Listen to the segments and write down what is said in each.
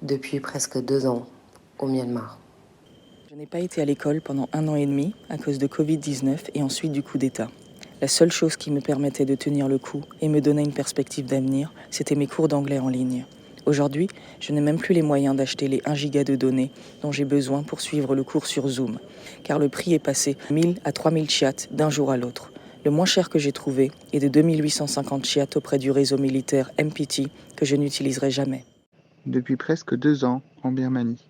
depuis presque 2 ans au Myanmar. Je n'ai pas été à l'école pendant 1 an et demi à cause de Covid-19 et ensuite du coup d'État. La seule chose qui me permettait de tenir le coup et me donnait une perspective d'avenir, c'était mes cours d'anglais en ligne. Aujourd'hui, je n'ai même plus les moyens d'acheter les 1 giga de données dont j'ai besoin pour suivre le cours sur Zoom, car le prix est passé 1000 à 3000 chiates d'un jour à l'autre. Le moins cher que j'ai trouvé est de 2850 chiates auprès du réseau militaire MPT que je n'utiliserai jamais. Depuis presque 2 ans en Birmanie.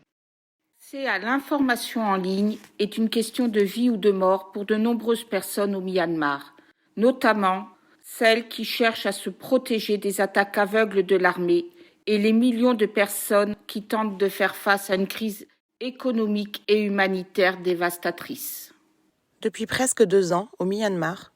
L'accès à l'information en ligne est une question de vie ou de mort pour de nombreuses personnes au Myanmar, notamment celles qui cherchent à se protéger des attaques aveugles de l'armée et les millions de personnes qui tentent de faire face à une crise économique et humanitaire dévastatrice. Depuis presque 2 ans, au Myanmar,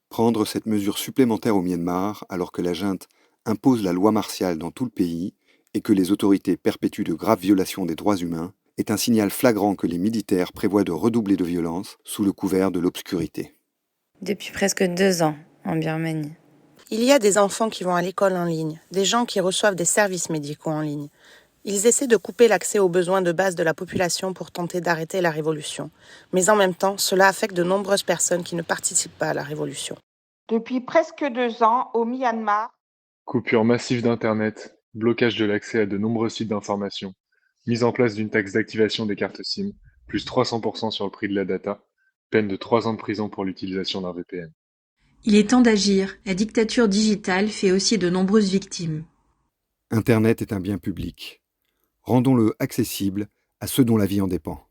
Prendre cette mesure supplémentaire au Myanmar alors que la junte impose la loi martiale dans tout le pays et que les autorités perpétuent de graves violations des droits humains est un signal flagrant que les militaires prévoient de redoubler de violence sous le couvert de l'obscurité. Depuis presque 2 ans en Birmanie. il y a des enfants qui vont à l'école en ligne, des gens qui reçoivent des services médicaux en ligne. Ils essaient de couper l'accès aux besoins de base de la population pour tenter d'arrêter la révolution. Mais en même temps, cela affecte de nombreuses personnes qui ne participent pas à la révolution. Depuis presque 2 ans, au Myanmar, Coupure massive d'Internet, blocage de l'accès à de nombreux sites d'information, mise en place d'une taxe d'activation des cartes SIM, plus 300% sur le prix de la data, peine de 3 ans de prison pour l'utilisation d'un VPN. Il est temps d'agir. La dictature digitale fait aussi de nombreuses victimes. Internet est un bien public. Rendons-le accessible à ceux dont la vie en dépend.